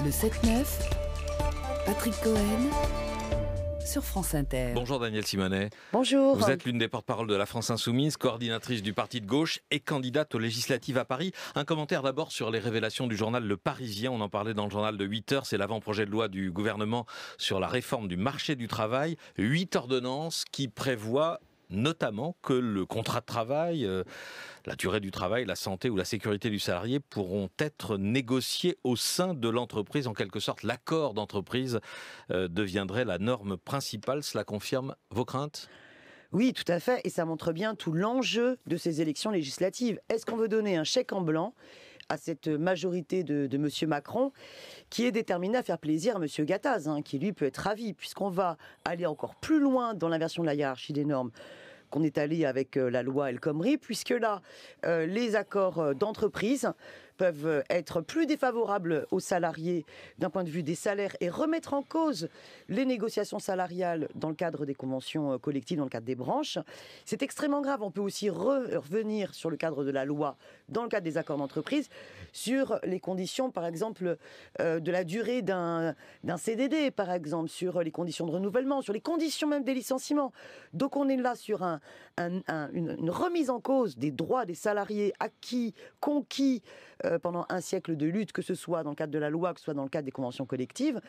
Le 7-9, Patrick Cohen, sur France Inter. Bonjour Danielle Simonet. Bonjour. Vous êtes l'une des porte-parole de la France Insoumise, coordinatrice du parti de gauche et candidate aux législatives à Paris. Un commentaire d'abord sur les révélations du journal Le Parisien. On en parlait dans le journal de 8h. C'est l'avant-projet de loi du gouvernement sur la réforme du marché du travail. 8 ordonnances qui prévoient notamment que le contrat de travail, la durée du travail, la santé ou la sécurité du salarié pourront être négociés au sein de l'entreprise. En quelque sorte, l'accord d'entreprise deviendrait la norme principale. Cela confirme vos craintes ? Oui, tout à fait. Et ça montre bien tout l'enjeu de ces élections législatives. Est-ce qu'on veut donner un chèque en blanc à cette majorité de M. Macron qui est déterminé à faire plaisir à M. Gattaz, qui lui peut être ravi, puisqu'on va aller encore plus loin dans l'inversion de la hiérarchie des normes qu'on est allé avec la loi El Khomri, puisque là, les accords d'entreprise peuvent être plus défavorables aux salariés d'un point de vue des salaires et remettre en cause les négociations salariales dans le cadre des conventions collectives, dans le cadre des branches. C'est extrêmement grave. On peut aussi revenir sur le cadre de la loi dans le cadre des accords d'entreprise, sur les conditions, par exemple, de la durée d'un CDD, par exemple, sur les conditions de renouvellement, sur les conditions même des licenciements. Donc on est là sur une remise en cause des droits des salariés acquis, conquis, pendant un siècle de lutte, que ce soit dans le cadre de la loi, que ce soit dans le cadre des conventions collectives.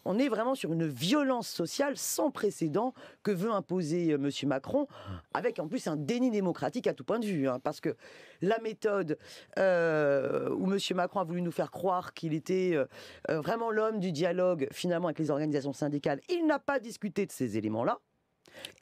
On est vraiment sur une violence sociale sans précédent que veut imposer M. Macron, avec en plus un déni démocratique à tout point de vue. Parce que la méthode où M. Macron a voulu nous faire croire qu'il était vraiment l'homme du dialogue, finalement, avec les organisations syndicales, il n'a pas discuté de ces éléments-là.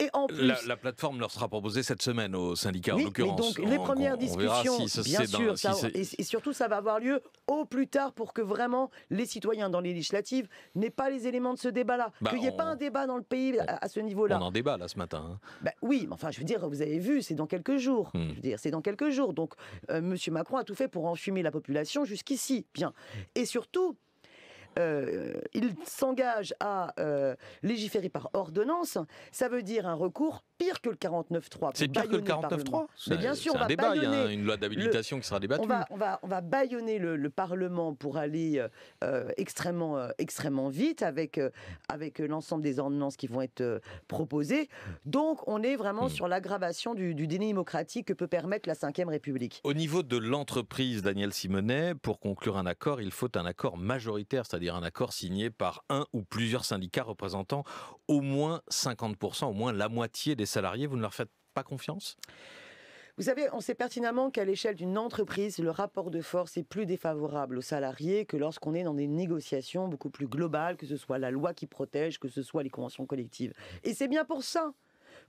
Et en plus, la plateforme leur sera proposée cette semaine aux syndicats, oui, en l'occurrence. Mais donc, les premières discussions, bien sûr, et surtout ça va avoir lieu au plus tard pour que vraiment les citoyens dans les législatives n'aient pas les éléments de ce débat-là. Qu'il n'y ait pas un débat dans le pays à ce niveau-là. On en débat là ce matin. Oui, mais enfin, je veux dire, vous avez vu, c'est dans quelques jours. Je veux dire, c'est dans quelques jours. Donc, M. Macron a tout fait pour enfumer la population jusqu'ici. Bien. Et surtout, il s'engage à légiférer par ordonnance. Ça veut dire un recours pire que le 49.3. C'est pire que le 49.3 ? Mais bien sûr, c'est un débat, il y a une loi d'habilitation qui sera débattue. On va bâillonner le Parlement pour aller extrêmement vite avec l'ensemble des ordonnances qui vont être proposées. Donc on est vraiment sur l'aggravation du déni démocratique que peut permettre la Ve République. Au niveau de l'entreprise, Danielle Simonet, pour conclure un accord, il faut un accord majoritaire, c'est-à-dire un accord signé par un ou plusieurs syndicats représentant au moins 50%, au moins la moitié des salariés. Vous ne leur faites pas confiance ? Vous savez, on sait pertinemment qu'à l'échelle d'une entreprise, le rapport de force est plus défavorable aux salariés que lorsqu'on est dans des négociations beaucoup plus globales, que ce soit la loi qui protège, que ce soit les conventions collectives. Et c'est bien pour ça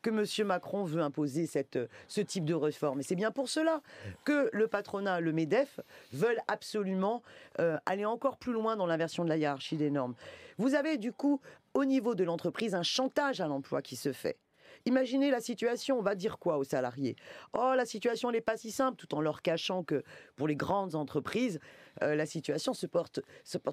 que M. Macron veut imposer ce type de réforme. Et c'est bien pour cela que le patronat, le MEDEF, veulent absolument aller encore plus loin dans l'inversion de la hiérarchie des normes. Vous avez du coup, au niveau de l'entreprise, un chantage à l'emploi qui se fait. Imaginez la situation, on va dire quoi aux salariés ? Oh, la situation n'est pas si simple, tout en leur cachant que pour les grandes entreprises, la situation se porte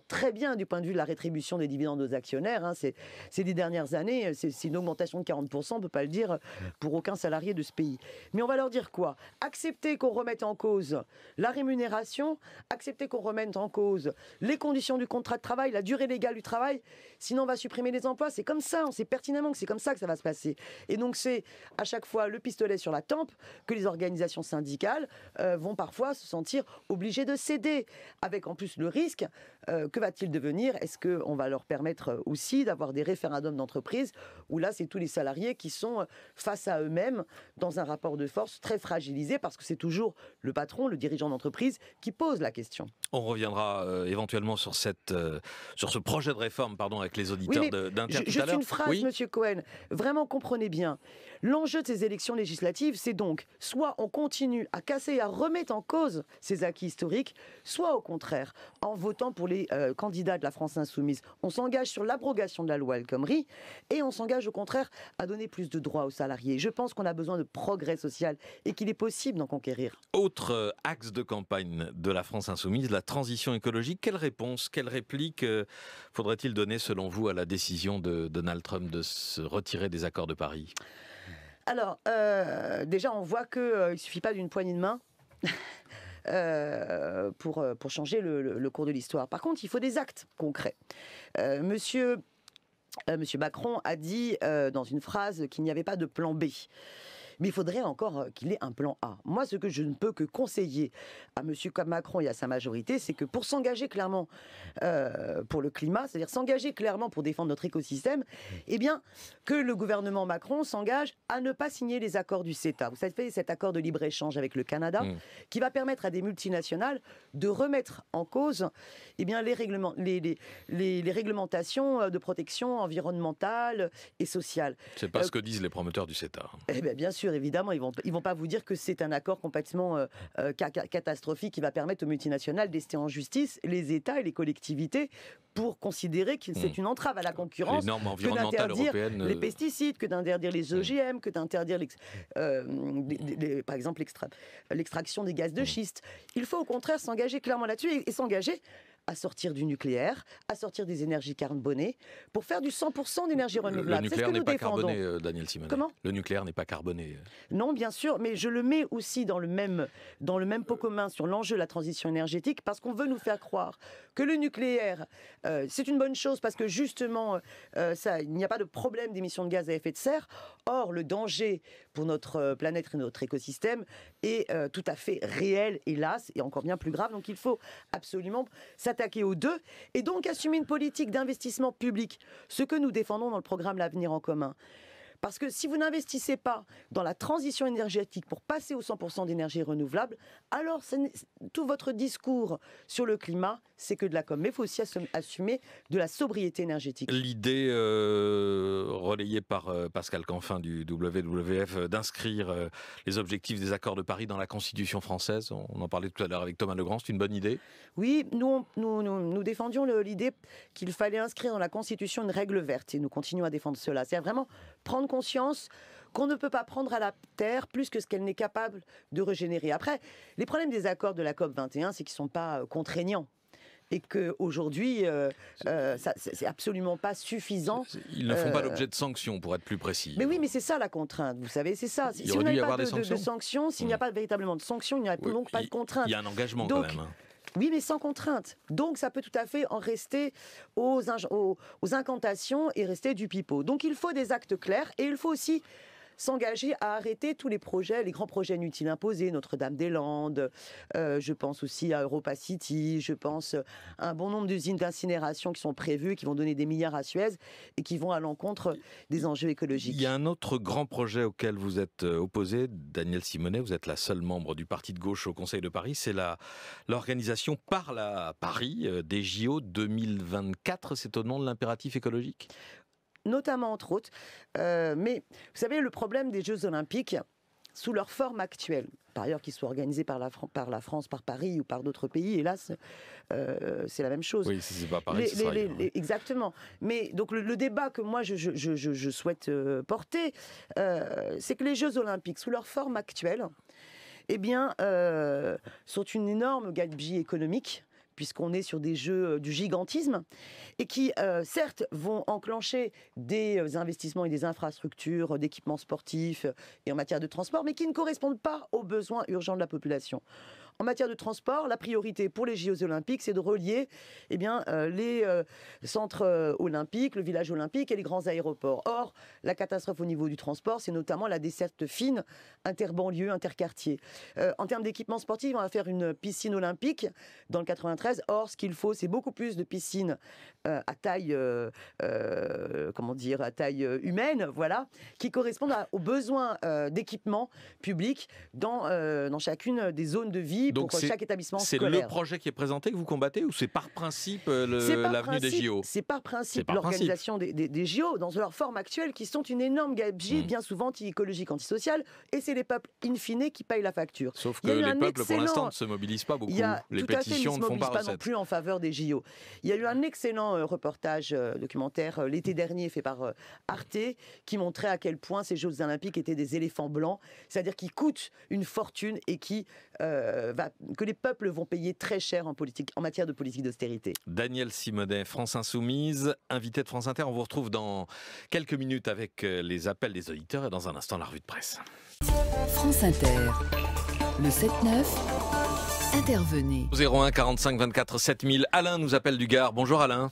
très bien du point de vue de la rétribution des dividendes aux actionnaires. Ces 10 dernières années, c'est une augmentation de 40%, on ne peut pas le dire pour aucun salarié de ce pays. Mais on va leur dire quoi ? Accepter qu'on remette en cause la rémunération, accepter qu'on remette en cause les conditions du contrat de travail, la durée légale du travail, sinon on va supprimer les emplois. C'est comme ça, on sait pertinemment que c'est comme ça que ça va se passer. Et donc c'est à chaque fois le pistolet sur la tempe que les organisations syndicales vont parfois se sentir obligées de céder, avec en plus le risque, que va-t-il devenir ? Est-ce qu'on va leur permettre aussi d'avoir des référendums d'entreprise où là c'est tous les salariés qui sont face à eux-mêmes dans un rapport de force très fragilisé, parce que c'est toujours le patron, le dirigeant d'entreprise qui pose la question. On reviendra éventuellement sur ce projet de réforme avec les auditeurs d'Inter tout à l'heure. Juste une phrase, Monsieur Cohen. Vraiment, comprenez bien. L'enjeu de ces élections législatives, c'est donc soit on continue à casser et à remettre en cause ces acquis historiques, soit au contraire, en votant pour les candidats de la France Insoumise, on s'engage sur l'abrogation de la loi El Khomri et on s'engage au contraire à donner plus de droits aux salariés. Je pense qu'on a besoin de progrès social et qu'il est possible d'en conquérir. Autre axe de campagne de la France Insoumise, la transition écologique. Quelle réponse, quelle réplique faudrait-il donner selon vous à la décision de Donald Trump de se retirer des accords de Paris ? Alors, déjà on voit qu'il ne suffit pas d'une poignée de main. pour changer le cours de l'histoire. Par contre, il faut des actes concrets. Monsieur Macron a dit dans une phrase qu'il n'y avait pas de plan B. Mais il faudrait encore qu'il ait un plan A. Moi, ce que je ne peux que conseiller à M. Macron et à sa majorité, c'est que pour s'engager clairement pour le climat, c'est-à-dire s'engager clairement pour défendre notre écosystème, eh bien, que le gouvernement Macron s'engage à ne pas signer les accords du CETA. Vous savez, cet accord de libre-échange avec le Canada, qui va permettre à des multinationales de remettre en cause eh bien, les réglementations de protection environnementale et sociale. C'est pas ce que disent les promoteurs du CETA. Eh bien sûr, évidemment, ils vont pas vous dire que c'est un accord complètement catastrophique qui va permettre aux multinationales d'ester en justice les États et les collectivités pour considérer que c'est une entrave à la concurrence. Les normes environnementales européennes. Les pesticides, que d'interdire les OGM, que d'interdire par exemple l'extraction des gaz de schiste. Il faut au contraire s'engager clairement là-dessus et s'engager à sortir du nucléaire, à sortir des énergies carbonées, pour faire du 100% d'énergie renouvelable. Le nucléaire n'est pas carboné, Daniel Simonet. Comment ? Le nucléaire n'est pas carboné. Non, bien sûr, mais je le mets aussi dans le même pot commun sur l'enjeu de la transition énergétique, parce qu'on veut nous faire croire que le nucléaire, c'est une bonne chose, parce que justement, il n'y a pas de problème d'émissions de gaz à effet de serre. Or, le danger pour notre planète et notre écosystème est tout à fait réel, hélas, et encore bien plus grave. Donc il faut absolument s'attaquer aux deux, et donc assumer une politique d'investissement public, ce que nous défendons dans le programme L'Avenir en commun. Parce que si vous n'investissez pas dans la transition énergétique pour passer au 100% d'énergie renouvelable, alors tout votre discours sur le climat, c'est que de la com. Mais il faut aussi assumer de la sobriété énergétique. L'idée relayée par Pascal Canfin du WWF d'inscrire les objectifs des accords de Paris dans la Constitution française, on en parlait tout à l'heure avec Thomas Legrand, c'est une bonne idée ? Oui, nous défendions l'idée qu'il fallait inscrire dans la Constitution une règle verte, et nous continuons à défendre cela. C'est vraiment prendre conscience qu'on ne peut pas prendre à la Terre plus que ce qu'elle n'est capable de régénérer. Après, les problèmes des accords de la COP21, c'est qu'ils ne sont pas contraignants. Et qu'aujourd'hui, c'est absolument pas suffisant. Ils ne font pas l'objet de sanctions, pour être plus précis. Mais oui, mais c'est ça la contrainte, vous savez, c'est ça. Il aurait dû y avoir des sanctions. S'il n'y a pas véritablement de sanctions, il n'y a donc pas de contrainte. Il y a un engagement quand même. Oui, mais sans contrainte. Donc, ça peut tout à fait en rester aux incantations et rester du pipeau. Donc, il faut des actes clairs, et il faut aussi s'engager à arrêter tous les projets, les grands projets inutiles imposés, Notre-Dame-des-Landes, je pense aussi à Europa City, je pense à un bon nombre d'usines d'incinération qui sont prévues, qui vont donner des milliards à Suez et qui vont à l'encontre des enjeux écologiques. Il y a un autre grand projet auquel vous êtes opposé, Daniel Simonet, vous êtes la seule membre du parti de gauche au Conseil de Paris, c'est l'organisation par la Paris des JO 2024, c'est au nom de l'impératif écologique ? Notamment, entre autres. Mais vous savez, le problème des Jeux Olympiques, sous leur forme actuelle, par ailleurs qu'ils soient organisés par la France, par Paris ou par d'autres pays, hélas, c'est la même chose. Oui, si c'est pas pareil, ça sera ailleurs. Exactement. Mais donc le débat que moi je souhaite porter, c'est que les Jeux Olympiques, sous leur forme actuelle, eh bien, sont une énorme gabegie économique, puisqu'on est sur des jeux du gigantisme, et qui, certes, vont enclencher des investissements et des infrastructures, d'équipements sportifs et en matière de transport, mais qui ne correspondent pas aux besoins urgents de la population. En matière de transport, la priorité pour les JO olympiques, c'est de relier les centres olympiques, le village olympique et les grands aéroports. Or, la catastrophe au niveau du transport, c'est notamment la desserte fine interbanlieue, interquartier. En termes d'équipement sportif, on va faire une piscine olympique dans le 93. Or, ce qu'il faut, c'est beaucoup plus de piscines à taille humaine, voilà, qui correspondent aux besoins d'équipement public dans chacune des zones de vie. Donc pour chaque établissement scolaire. C'est le projet qui est présenté que vous combattez, ou c'est par principe l'avenue des JO ? C'est par principe l'organisation des JO dans leur forme actuelle, qui sont une énorme gabegie, bien souvent anti-écologique, antisociale, et c'est les peuples in fine qui payent la facture. Sauf que les peuples pour l'instant ne se mobilisent pas beaucoup. Les pétitions ne font pas recette. Non plus en faveur des JO. Il y a eu un excellent reportage documentaire l'été dernier fait par Arte, qui montrait à quel point ces Jeux Olympiques étaient des éléphants blancs, c'est-à-dire qui coûtent une fortune et que les peuples vont payer très cher en matière de politique d'austérité. Daniel Simonet, France Insoumise, invité de France Inter. On vous retrouve dans quelques minutes avec les appels des auditeurs et dans un instant la revue de presse. France Inter, le 7-9, Intervenez. 01 45 24 7000. Alain nous appelle du Gard. Bonjour Alain.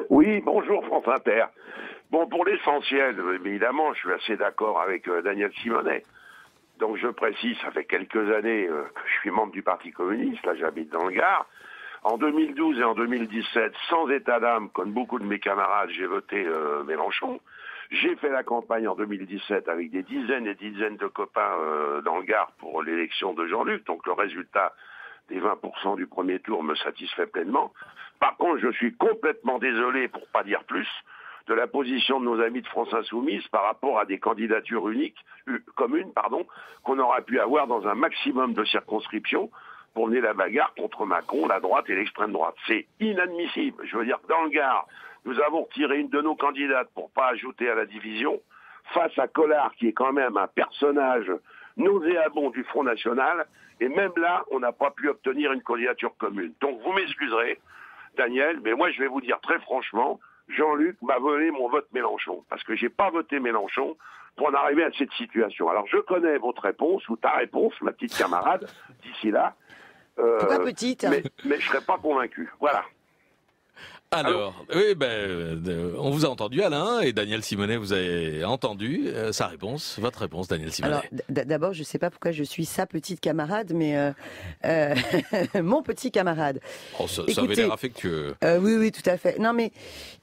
Oui, bonjour France Inter. Bon, pour l'essentiel, évidemment, je suis assez d'accord avec Daniel Simonet. Donc je précise, ça fait quelques années que je suis membre du Parti communiste, là j'habite dans le Gard. En 2012 et en 2017, sans état d'âme, comme beaucoup de mes camarades, j'ai voté Mélenchon. J'ai fait la campagne en 2017 avec des dizaines et dizaines de copains dans le Gard pour l'élection de Jean-Luc. Donc le résultat des 20% du premier tour me satisfait pleinement. Par contre, je suis complètement désolé, pour pas dire plus, de la position de nos amis de France Insoumise par rapport à des candidatures communes, qu'on aura pu avoir dans un maximum de circonscriptions pour mener la bagarre contre Macron, la droite et l'extrême droite. C'est inadmissible. Je veux dire que dans le Gard, nous avons retiré une de nos candidates pour pas ajouter à la division, face à Collard, qui est quand même un personnage nauséabond du Front National, et même là, on n'a pas pu obtenir une candidature commune. Donc vous m'excuserez, Daniel, mais moi je vais vous dire très franchement, Jean-Luc m'a volé mon vote Mélenchon, parce que j'ai pas voté Mélenchon pour en arriver à cette situation. Alors je connais votre réponse, ou ta réponse, ma petite camarade, d'ici là. Pourquoi petite ? Mais je serais pas convaincu. Voilà. Alors, oui, on vous a entendu Alain, et Daniel Simonet vous a entendu sa réponse, votre réponse Daniel Simonet. Alors d'abord, je ne sais pas pourquoi je suis sa petite camarade, mais mon petit camarade. Oh, ça avait l'air affectueux. Oui, tout à fait. Non, mais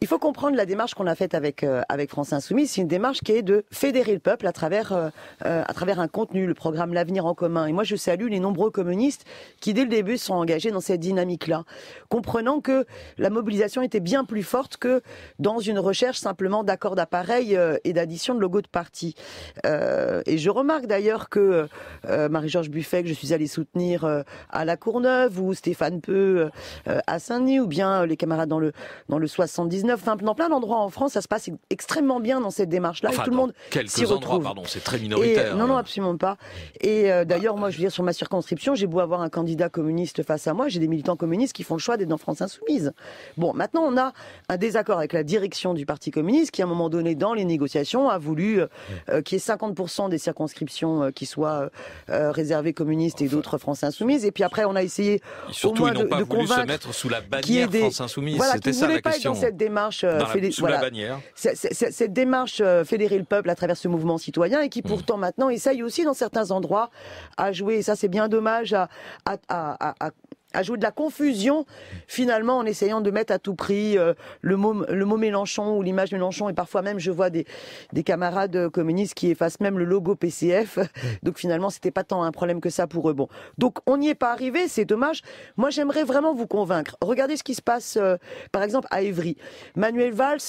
il faut comprendre la démarche qu'on a faite avec France Insoumise. C'est une démarche qui est de fédérer le peuple à travers un contenu, le programme L'Avenir en commun. Et moi, je salue les nombreux communistes qui, dès le début, sont engagés dans cette dynamique-là, comprenant que la mobilisation était bien plus forte que dans une recherche simplement d'accord d'appareil et d'addition de logos de parti. Et je remarque d'ailleurs que Marie-Georges Buffet, que je suis allée soutenir à La Courneuve, ou Stéphane Peu à Saint-Denis, ou bien les camarades dans le 79, enfin dans plein d'endroits en France, ça se passe extrêmement bien dans cette démarche-là, et tout le monde s'y retrouve. Pardon, c'est très minoritaire. Non, absolument pas. Et d'ailleurs, moi, je veux dire, sur ma circonscription, j'ai beau avoir un candidat communiste face à moi, j'ai des militants communistes qui font le choix d'être dans France Insoumise. Bon, maintenant, on a un désaccord avec la direction du Parti communiste qui, à un moment donné, dans les négociations, a voulu qu'il y ait 50% des circonscriptions qui soient réservées communistes et d'autres France Insoumise. Et puis après, on a essayé au moins de convaincre... voulu se mettre sous la bannière France Insoumise. Voilà, c'était ça la question. Pas être question. dans cette démarche Sous la bannière. Cette démarche fédérer le peuple à travers ce mouvement citoyen, et qui pourtant maintenant essaye aussi dans certains endroits à jouer, et ça c'est bien dommage, à jouer de la confusion, finalement, en essayant de mettre à tout prix le mot Mélenchon ou l'image Mélenchon. Et parfois même, je vois des camarades communistes qui effacent même le logo PCF. Donc finalement, c'était pas tant un problème que ça pour eux. Bon, donc on n'y est pas arrivé, c'est dommage. Moi, j'aimerais vraiment vous convaincre. Regardez ce qui se passe, par exemple, à Évry. Manuel Valls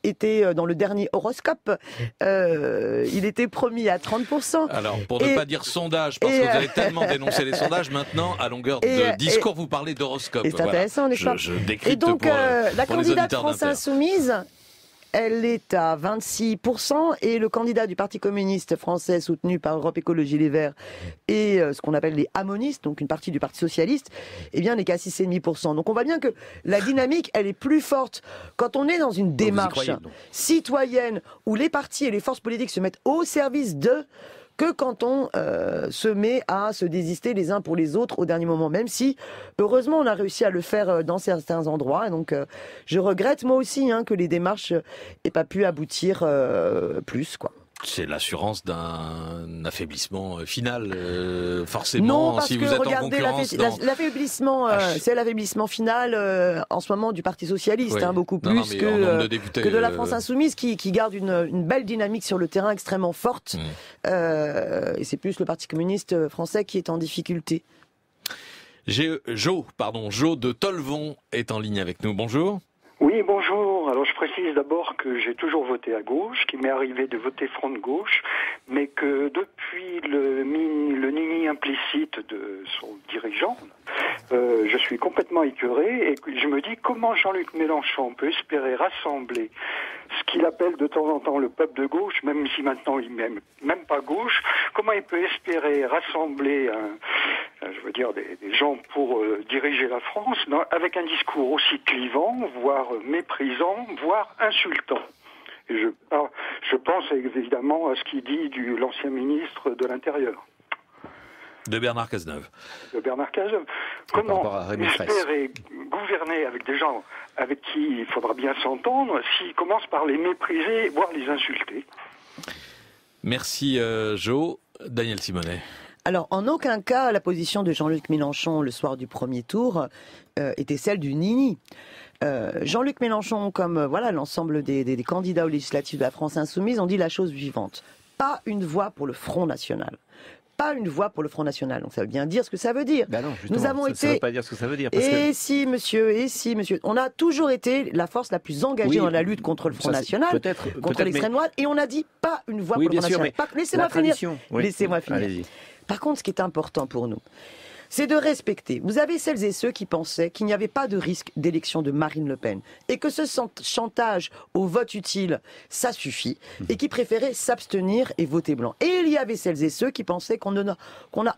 était dans le dernier horoscope. Il était promis à 30%. Alors, pour ne pas dire sondage, parce que vous avez tellement dénoncé les sondages, maintenant, à longueur de discours, vous parlez d'horoscope. C'est intéressant, n'est-ce pas ? Je décrypte. Et donc, la candidate France d'Inter. Insoumise, elle est à 26%, et le candidat du Parti communiste français, soutenu par Europe Écologie Les Verts, et ce qu'on appelle les amonistes, donc une partie du Parti socialiste, eh bien, n'est qu'à 6,5%. Donc on voit bien que la dynamique, elle est plus forte quand on est dans une démarche citoyenne où les partis et les forces politiques se mettent au service que quand on se met à se désister les uns pour les autres au dernier moment, même si, heureusement, on a réussi à le faire dans certains endroits. Et donc, je regrette, moi aussi, que les démarches n'aient pas pu aboutir plus, quoi. C'est l'assurance d'un affaiblissement final, forcément, non, parce si que vous êtes regardez, en concurrence. l'affaiblissement, c'est l'affaiblissement final en ce moment du Parti socialiste, Oui. beaucoup plus que de la France Insoumise, qui garde une belle dynamique sur le terrain extrêmement forte. Et c'est plus le Parti communiste français qui est en difficulté. Jo de Tolvon est en ligne avec nous. Bonjour. Oui, bonjour. Alors je précise d'abord que j'ai toujours voté à gauche, qu'il m'est arrivé de voter Front de gauche, mais que depuis le nini implicite de son dirigeant, je suis complètement écœuré, et je me dis comment Jean-Luc Mélenchon peut espérer rassembler ce qu'il appelle de temps en temps le peuple de gauche, même si maintenant il n'aime même pas gauche, comment il peut espérer rassembler des gens pour diriger la France avec un discours aussi clivant, voire méprisant, voire insultant. Et je pense évidemment à ce qu'il dit l'ancien ministre de l'Intérieur. De Bernard Cazeneuve. De Bernard Cazeneuve. Comment espérer gouverner avec des gens avec qui il faudra bien s'entendre s'ils commencent par les mépriser, voire les insulter? Merci Jo. Daniel Simonet. Alors, en aucun cas, la position de Jean-Luc Mélenchon le soir du premier tour était celle du nini. Jean-Luc Mélenchon, comme l'ensemble des candidats aux législatives de la France Insoumise, ont dit la chose suivante. Pas une voix pour le Front National. Pas une voix pour le Front National. Donc ça veut bien dire ce que ça veut dire. Ben non, justement, nous avons ça été. Ne veut pas dire ce que ça veut dire. Si, monsieur. On a toujours été la force la plus engagée dans la lutte contre le Front National, contre l'extrême droite, et on a dit pas une voix pour le Front National. Laissez-moi finir. Laissez-moi finir. Allez-y. Par contre, ce qui est important pour nous, c'est de respecter. Vous avez celles et ceux qui pensaient qu'il n'y avait pas de risque d'élection de Marine Le Pen et que ce chantage au vote utile, ça suffit, et qui préféraient s'abstenir et voter blanc. Et il y avait celles et ceux qui pensaient qu'on n'a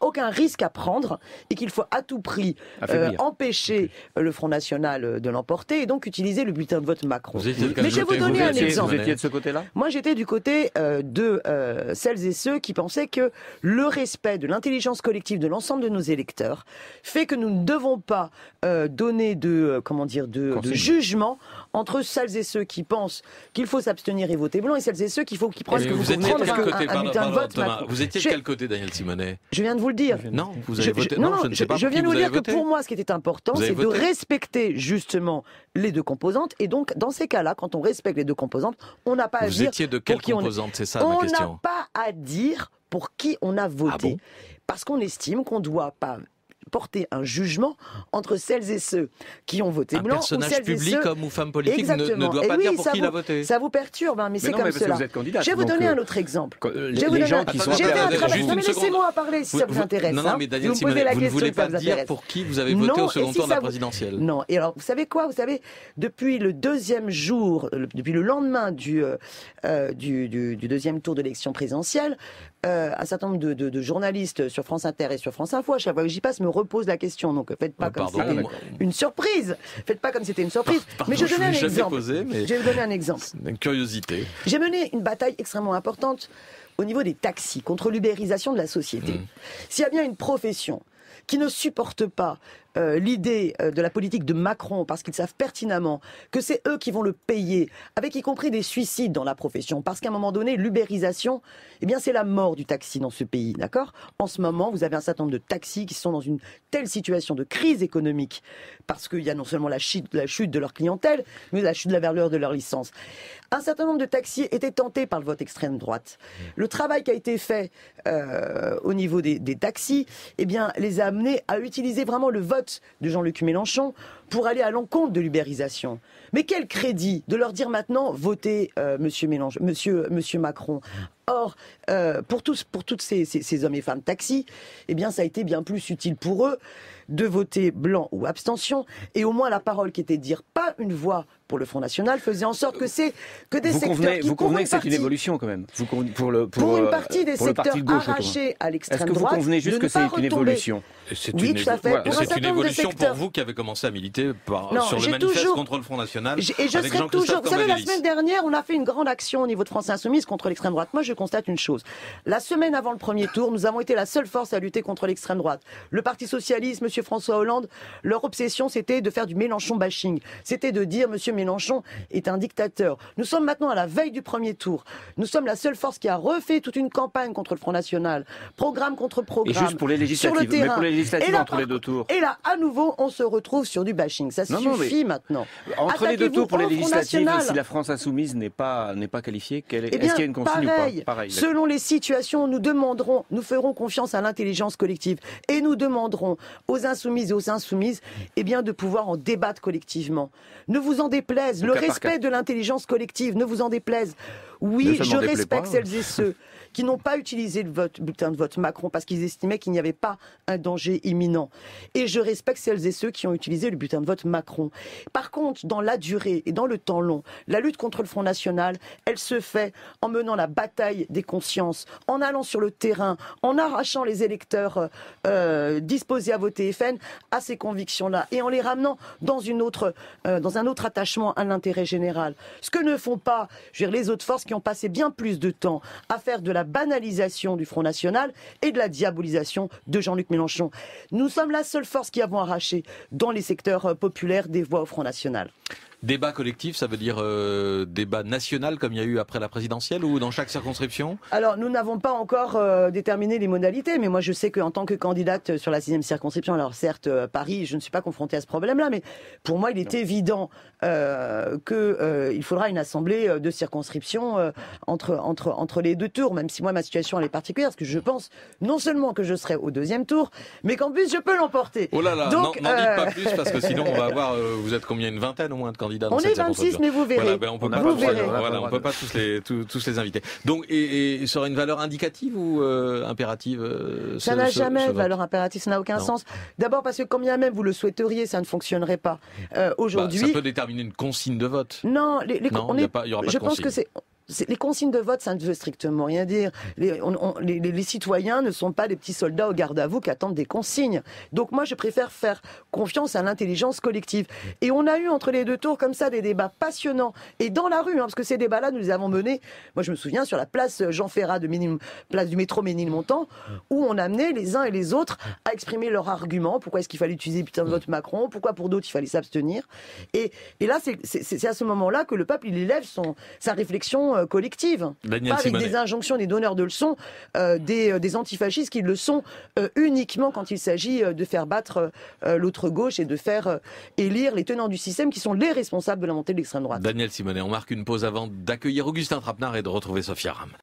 aucun risque à prendre et qu'il faut à tout prix empêcher le Front National de l'emporter et donc utiliser le bulletin de vote Macron. Mais je vais vous donner un exemple. Vous étiez de ce côté-là ? Moi, j'étais du côté de celles et ceux qui pensaient que le respect de l'intelligence collective de l'ensemble de nos électeurs fait que nous ne devons pas donner de jugement entre celles et ceux qui pensent qu'il faut s'abstenir et voter blanc et celles et ceux qui pensent qu'il faut prendre un bulletin de vote. Vous étiez de quel côté, Daniel Simonet ? Je viens de vous le dire. Non, vous avez voté. Non, je ne sais pas. Je viens de vous dire que pour moi, ce qui était important, c'est de respecter justement les deux composantes. Et donc, dans ces cas-là, quand on respecte les deux composantes, on n'a pas à dire. Vous étiez de quelle composante ? C'est ça ma question. On n'a pas à dire pour qui on a voté. Ah bon ? Parce qu'on estime qu'on ne doit pas porter un jugement entre celles et ceux qui ont voté blanc. Un personnage public, homme ou femme politique, ne doit pas dire pour qui il a voté. Ça vous perturbe, mais c'est comme cela. Je vais vous donner un autre exemple. Les gens qui sont laissez-moi parler si ça vous intéresse. Non, mais Daniel Simonet, vous ne voulez pas dire pour qui vous avez voté au second tour de la présidentielle. Non, et alors, vous savez quoi ? Vous savez, depuis le deuxième jour, depuis le lendemain du deuxième tour de l'élection présidentielle, un certain nombre de journalistes sur France Inter et sur France Info, à chaque fois que j'y passe, me repose la question. Donc faites pas comme c'était une surprise. Faites pas comme c'était une surprise. Mais je vais donner un exemple. Je vais vous donner un exemple. Une curiosité. J'ai mené une bataille extrêmement importante au niveau des taxis, contre l'ubérisation de la société. S'il y a bien une profession qui ne supporte pas l'idée de la politique de Macron, parce qu'ils savent pertinemment que c'est eux qui vont le payer, avec y compris des suicides dans la profession, parce qu'à un moment donné, l'ubérisation, c'est la mort du taxi dans ce pays, d'accord ? En ce moment, vous avez un certain nombre de taxis qui sont dans une telle situation de crise économique, parce qu'il y a non seulement la chute de leur clientèle, mais la chute de la valeur de leur licence. Un certain nombre de taxis étaient tentés par le vote extrême droite. Le travail qui a été fait au niveau des taxis, les a amenés à utiliser vraiment le vote de Jean-Luc Mélenchon pour aller à l'encontre de l'ubérisation. Mais quel crédit de leur dire maintenant votez Monsieur Macron. Or, pour toutes ces hommes et femmes taxis, ça a été bien plus utile pour eux de voter blanc ou abstention, et au moins la parole qui était de dire pas une voix pour le Front National faisait en sorte que des secteurs qui vous convenez que c'est une évolution quand même pour une partie des secteurs arrachés à l'extrême droite. Est-ce que vous convenez juste que c'est une évolution ? Oui, tout à fait. C'est une évolution pour vous qui avez commencé à militer sur le manifeste contre le Front National. Et je serai toujours. Vous savez, la semaine dernière, on a fait une grande action au niveau de France Insoumise contre l'extrême droite. Moi, je constate une chose. La semaine avant le premier tour, nous avons été la seule force à lutter contre l'extrême droite. Le Parti socialiste, Monsieur François Hollande, leur obsession, c'était de faire du Mélenchon bashing. C'était de dire Monsieur Mélenchon est un dictateur. Nous sommes maintenant à la veille du premier tour. Nous sommes la seule force qui a refait toute une campagne contre le Front National, programme contre programme. Et juste pour les législatives, sur le terrain. Mais pour les législatives entre les deux tours. Et là, à nouveau, on se retrouve sur du bashing. Ça suffit maintenant. Entre les deux tours pour les législatives, si la France Insoumise n'est pas qualifiée, est-ce qu'il y a une consigne ou pas ? Pareil. Selon les situations, nous ferons confiance à l'intelligence collective et nous demanderons aux insoumises et aux insoumises de pouvoir en débattre collectivement. Ne vous en déplaise, le respect de l'intelligence collective, ne vous en déplaise. Oui, je respecte celles et ceux qui n'ont pas utilisé le bulletin de vote Macron parce qu'ils estimaient qu'il n'y avait pas un danger imminent. Et je respecte celles et ceux qui ont utilisé le bulletin de vote Macron. Par contre, dans la durée et dans le temps long, la lutte contre le Front National, elle se fait en menant la bataille des consciences, en allant sur le terrain, en arrachant les électeurs disposés à voter FN à ces convictions-là et en les ramenant dans un autre attachement à l'intérêt général. Ce que ne font pas, les autres forces qui ont passé bien plus de temps à faire de la banalisation du Front National et de la diabolisation de Jean-Luc Mélenchon. Nous sommes la seule force qui avons arraché dans les secteurs populaires des voix au Front National. Débat collectif, ça veut dire débat national comme il y a eu après la présidentielle ou dans chaque circonscription? Alors, nous n'avons pas encore déterminé les modalités, mais moi je sais qu'en tant que candidate sur la 6e circonscription, alors certes, Paris, je ne suis pas confrontée à ce problème-là, mais pour moi il est évident qu'il faudra une assemblée de circonscription entre les deux tours, même si moi ma situation elle est particulière, parce que je pense non seulement que je serai au 2e tour, mais qu'en plus je peux l'emporter. Oh là là, n'en dites pas plus, parce que sinon on va avoir, vous êtes combien, une vingtaine au moins de candidats? On est 26, mais vous verrez. Voilà, on peut pas tous les inviter. Donc, et ça aurait une valeur indicative ou impérative? Ça n'a jamais de valeur impérative, ça n'a aucun sens. D'abord parce que quand bien même vous le souhaiteriez, ça ne fonctionnerait pas. Aujourd'hui, ça peut déterminer une consigne de vote. Non, il y aura pas de je pense que les consignes de vote, ça ne veut strictement rien dire. Les citoyens ne sont pas des petits soldats au garde à vous qui attendent des consignes. Donc moi, je préfère faire confiance à l'intelligence collective. Et on a eu entre les deux tours comme ça des débats passionnants. Et dans la rue, parce que ces débats-là, nous les avons menés, moi je me souviens, sur la place Jean Ferrat, place du métro Ménilmontant, où on amenait les uns et les autres à exprimer leurs arguments. Pourquoi est-ce qu'il fallait utiliser putain de vote Macron? Pourquoi pour d'autres il fallait s'abstenir? Et là, c'est à ce moment-là que le peuple, il élève sa réflexion collective, Daniel pas avec Simonet. des injonctions, des donneurs de leçons, des antifascistes qui le sont uniquement quand il s'agit de faire battre l'autre gauche et de faire élire les tenants du système qui sont les responsables de la montée de l'extrême droite. Daniel Simonet, on marque une pause avant d'accueillir Augustin Trapenard et de retrouver Sophia Ram.